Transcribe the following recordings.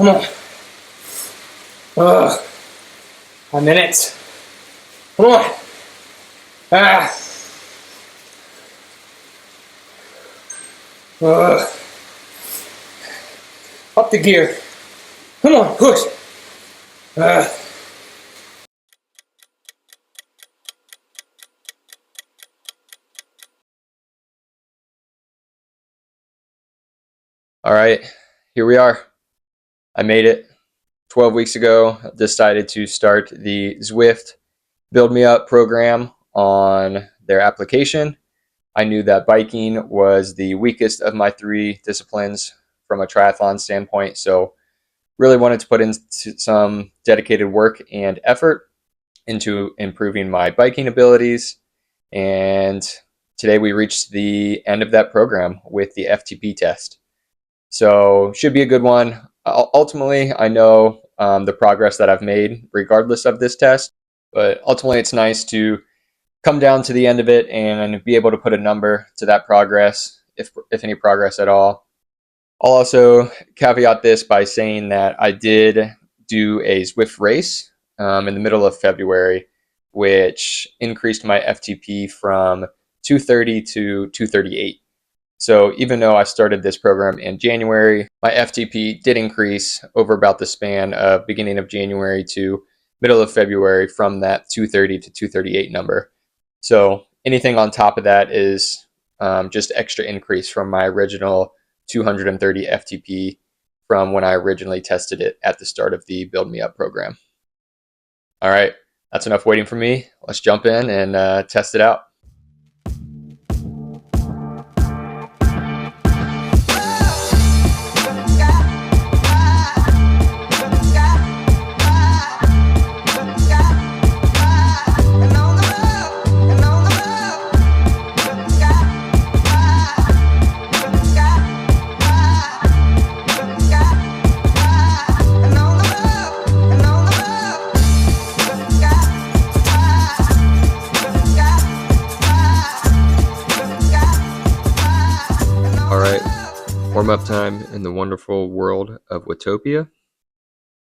Come on. 5 minutes. Come on. Up the gear. Come on, push. All right, here we are. I made it. 12 weeks ago, decided to start the Zwift Build Me Up program on their application. I knew that biking was the weakest of my 3 disciplines from a triathlon standpoint, so really wanted to put in some dedicated work and effort into improving my biking abilities. And today we reached the end of that program with the FTP test. So should be a good one. Ultimately, I know the progress that I've made regardless of this test, but ultimately it's nice to come down to the end of it and be able to put a number to that progress, if any progress at all. I'll also caveat this by saying that I did do a Zwift race in the middle of February, which increased my FTP from 230 to 238. So even though I started this program in January, my FTP did increase over about the span of beginning of January to middle of February from that 230 to 238 number. So anything on top of that is just extra increase from my original 230 FTP from when I originally tested it at the start of the Build Me Up program. All right, that's enough waiting for me. Let's jump in and test it out. Warm-up time in the wonderful world of Watopia.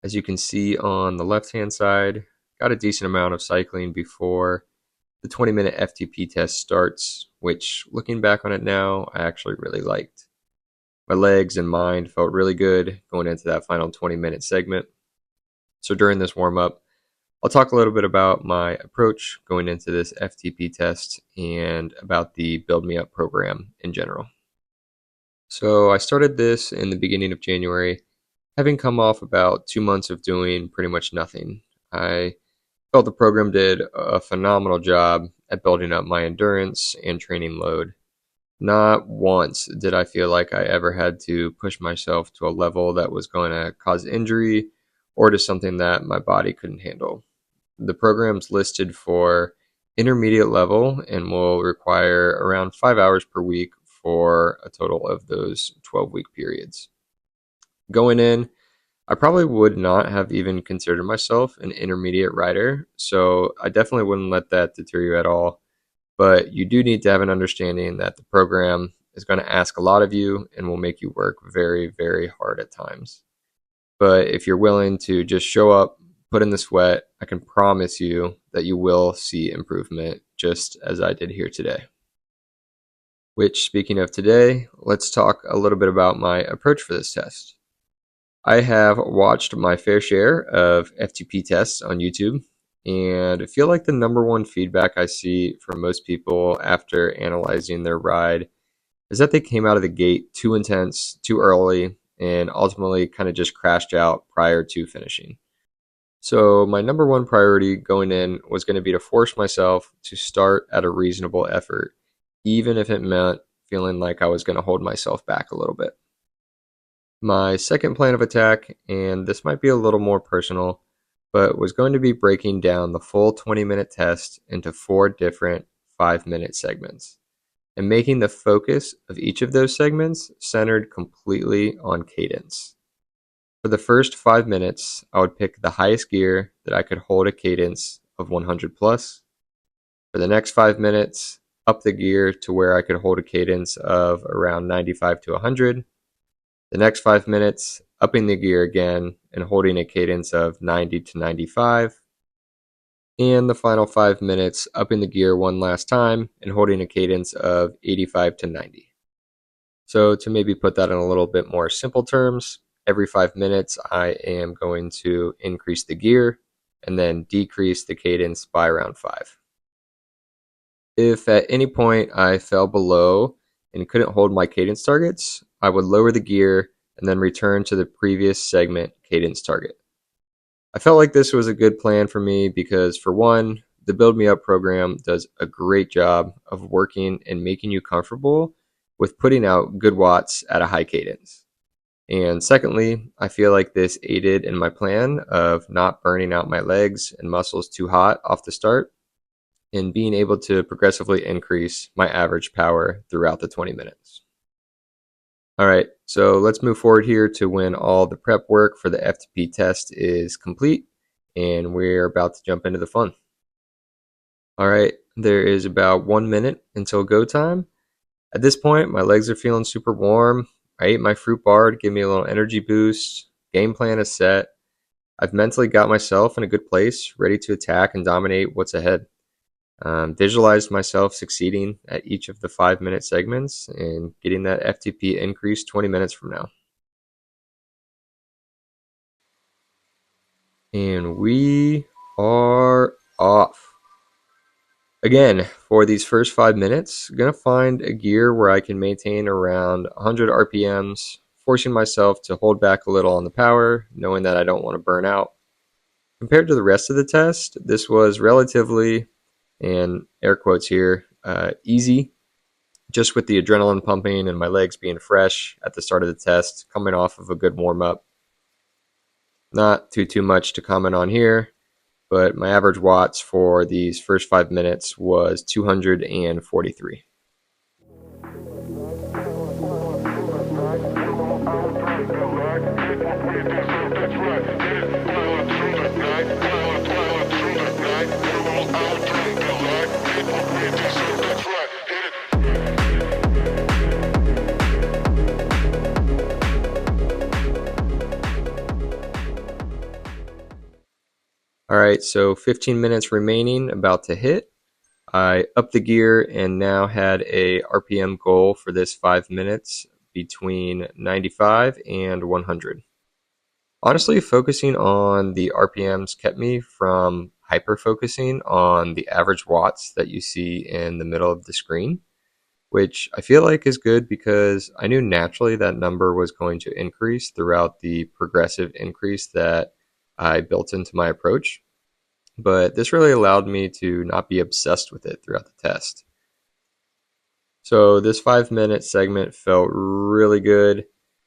As you can see on the left-hand side, got a decent amount of cycling before the 20-minute FTP test starts, which, looking back on it now, I actually really liked. My legs and mind felt really good going into that final 20-minute segment. So during this warm-up, I'll talk a little bit about my approach going into this FTP test and about the Build Me Up program in general. So I started this in the beginning of January, having come off about 2 months of doing pretty much nothing. I felt the program did a phenomenal job at building up my endurance and training load. Not once did I feel like I ever had to push myself to a level that was going to cause injury or to something that my body couldn't handle. The program's listed for intermediate level and will require around 5 hours per week for a total of those 12-week periods. Going in, I probably would not have even considered myself an intermediate rider, so I definitely wouldn't let that deter you at all. But you do need to have an understanding that the program is going to ask a lot of you and will make you work very, very hard at times. But if you're willing to just show up, put in the sweat, I can promise you that you will see improvement, just as I did here today. Which, speaking of today, let's talk a little bit about my approach for this test. I have watched my fair share of FTP tests on YouTube, and I feel like the number one feedback I see from most people after analyzing their ride is that they came out of the gate too intense, too early, and ultimately kind of just crashed out prior to finishing. So my number one priority going in was going to be to force myself to start at a reasonable effort, even if it meant feeling like I was going to hold myself back a little bit. My second plan of attack, and this might be a little more personal, but was going to be breaking down the full 20-minute test into 4 different 5-minute segments, and making the focus of each of those segments centered completely on cadence. For the first 5 minutes, I would pick the highest gear that I could hold a cadence of 100 plus. For the next 5 minutes, up the gear to where I could hold a cadence of around 95 to 100. The next 5 minutes, upping the gear again and holding a cadence of 90 to 95. And the final 5 minutes, upping the gear one last time and holding a cadence of 85 to 90. So to maybe put that in a little bit more simple terms, every 5 minutes I am going to increase the gear and then decrease the cadence by around 5. If at any point I fell below and couldn't hold my cadence targets, I would lower the gear and then return to the previous segment cadence target. I felt like this was a good plan for me because, for one, the Build Me Up program does a great job of working and making you comfortable with putting out good watts at a high cadence. And secondly, I feel like this aided in my plan of not burning out my legs and muscles too hot off the start and being able to progressively increase my average power throughout the 20 minutes. All right, so let's move forward here to when all the prep work for the FTP test is complete, and we're about to jump into the fun. All right, there is about 1 minute until go time. At this point, my legs are feeling super warm. I ate my fruit bar to give me a little energy boost. Game plan is set. I've mentally got myself in a good place, ready to attack and dominate what's ahead. Visualized myself succeeding at each of the 5-minute segments and getting that FTP increase 20 minutes from now. And we are off. Again, for these first 5 minutes, I'm going to find a gear where I can maintain around 100 RPMs, forcing myself to hold back a little on the power, knowing that I don't want to burn out. Compared to the rest of the test, this was relatively, and air quotes here, easy, just with the adrenaline pumping and my legs being fresh at the start of the test, coming off of a good warm-up. Not too much to comment on here, but my average watts for these first 5 minutes was 243. All right, so 15 minutes remaining, about to hit. I upped the gear and now had a RPM goal for this 5 minutes between 95 and 100. Honestly, focusing on the RPMs kept me from hyper-focusing on the average watts that you see in the middle of the screen, which I feel like is good because I knew naturally that number was going to increase throughout the progressive increase that I built into my approach. But this really allowed me to not be obsessed with it throughout the test. So this 5-minute segment felt really good.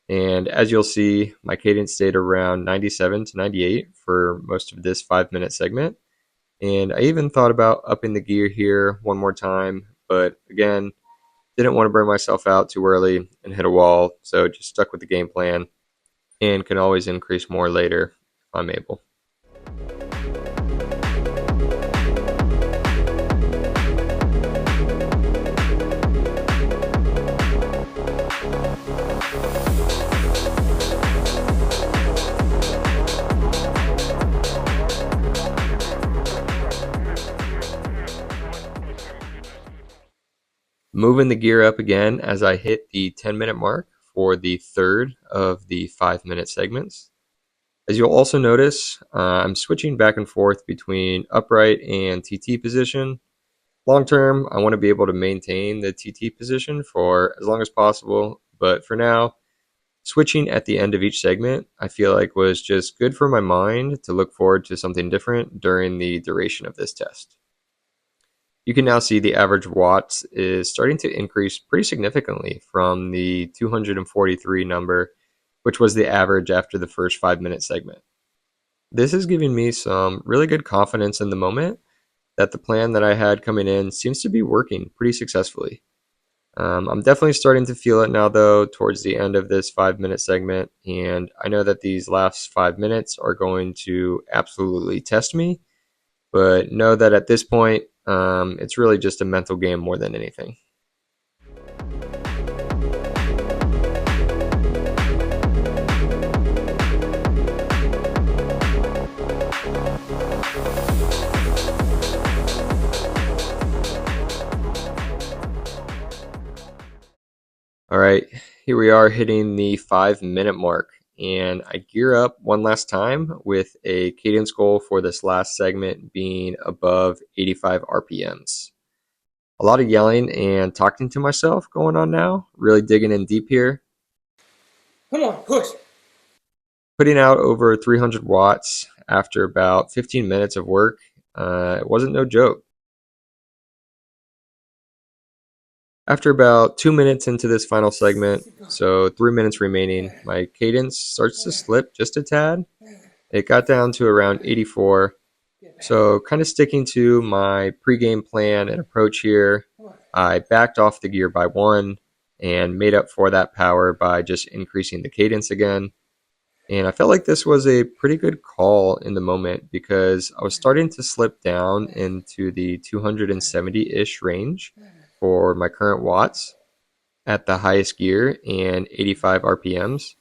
And as you'll see, my cadence stayed around 97 to 98 for most of this 5-minute segment. And I even thought about upping the gear here one more time, but again, didn't want to burn myself out too early and hit a wall, so just stuck with the game plan and can always increase more later if I'm able. Moving the gear up again as I hit the 10-minute mark for the third of the 5-minute segments. As you'll also notice, I'm switching back and forth between upright and TT position. Long term, I want to be able to maintain the TT position for as long as possible, but for now, switching at the end of each segment, I feel like was just good for my mind to look forward to something different during the duration of this test. You can now see the average watts is starting to increase pretty significantly from the 243 number, which was the average after the first 5-minute segment. This is giving me some really good confidence in the moment that the plan that I had coming in seems to be working pretty successfully. I'm definitely starting to feel it now, though, towards the end of this 5-minute segment, and I know that these last 5 minutes are going to absolutely test me, but know that at this point, it's really just a mental game more than anything. right, here we are hitting the 5-minute mark, and I gear up one last time with a cadence goal for this last segment being above 85 RPMs. A lot of yelling and talking to myself going on now, really digging in deep here. Come on, push. Putting out over 300 watts after about 15 minutes of work, it wasn't no joke. After about 2 minutes into this final segment, so 3 minutes remaining, my cadence starts to slip just a tad. It got down to around 84. So kind of sticking to my pregame plan and approach here, I backed off the gear by 1 and made up for that power by just increasing the cadence again. And I felt like this was a pretty good call in the moment because I was starting to slip down into the 270-ish range for my current watts at the highest gear and 85 RPMs.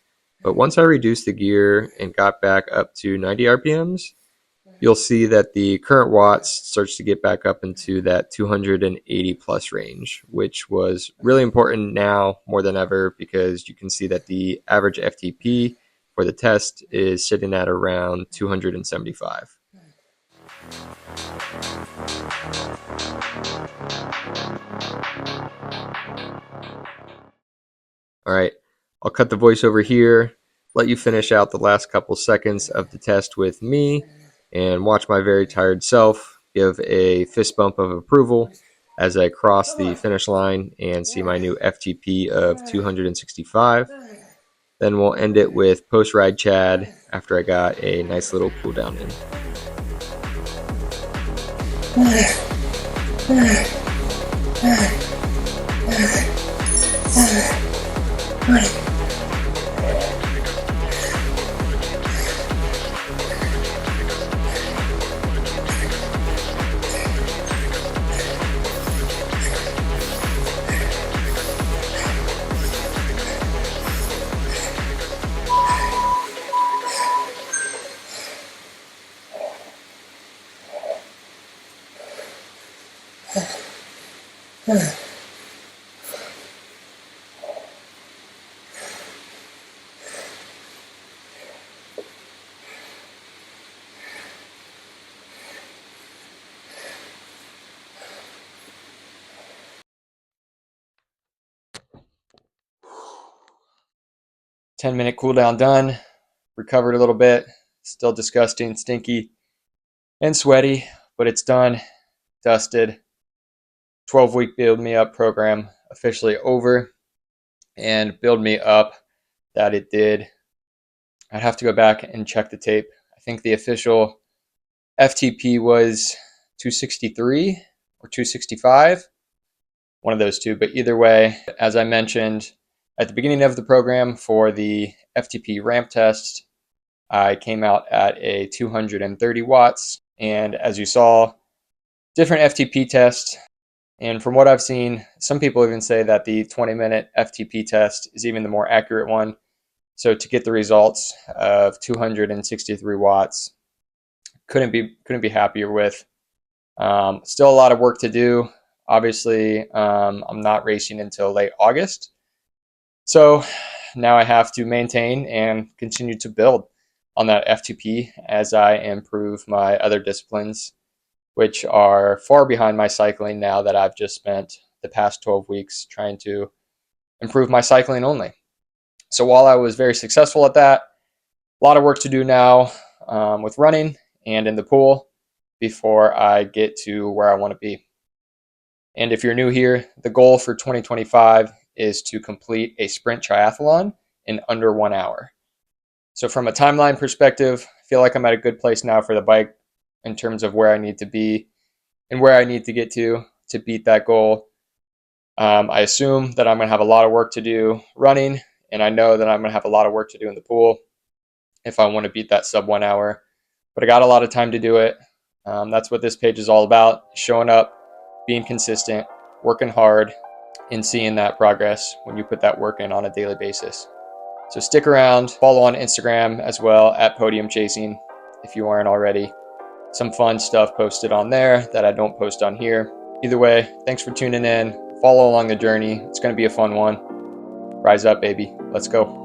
But once I reduced the gear and got back up to 90 RPMs, you'll see that the current watts starts to get back up into that 280 plus range, which was really important now more than ever because you can see that the average FTP for the test is sitting at around 275. All right, I'll cut the voiceover here, let you finish out the last couple seconds of the test with me, and watch my very tired self give a fist bump of approval as I cross the finish line and see my new FTP of 265. Then we'll end it with post-ride Chad after I got a nice little cool down in. "10-minute cool down done, recovered a little bit, still disgusting, stinky, and sweaty, but it's done, dusted. 12-week Build Me Up program officially over, and Build Me Up that it did. I'd have to go back and check the tape. I think the official FTP was 263 or 265, one of those two, but either way, as I mentioned at the beginning of the program for the FTP ramp test, I came out at a 230 watts, and as you saw, different FTP tests. And from what I've seen, some people even say that the 20-minute FTP test is even the more accurate one. So to get the results of 263 watts, couldn't be happier with. Still a lot of work to do. Obviously, I'm not racing until late August. So now I have to maintain and continue to build on that FTP as I improve my other disciplines, which are far behind my cycling now that I've just spent the past 12 weeks trying to improve my cycling only. So while I was very successful at that, a lot of work to do now with running and in the pool before I get to where I want to be. And if you're new here, the goal for 2025 is to complete a sprint triathlon in under 1 hour. So from a timeline perspective, I feel like I'm at a good place now for the bike in terms of where I need to be and where I need to get to beat that goal. I assume that I'm going to have a lot of work to do running, and I know that I'm going to have a lot of work to do in the pool if I want to beat that sub 1 hour. But I got a lot of time to do it. That's what this page is all about, showing up, being consistent, working hard, and seeing that progress when you put that work in on a daily basis. So stick around, follow on Instagram as well at Podium Chasing if you aren't already. Some fun stuff posted on there that I don't post on here. Either way, thanks for tuning in. Follow along the journey. It's going to be a fun one. Rise up, baby. Let's go.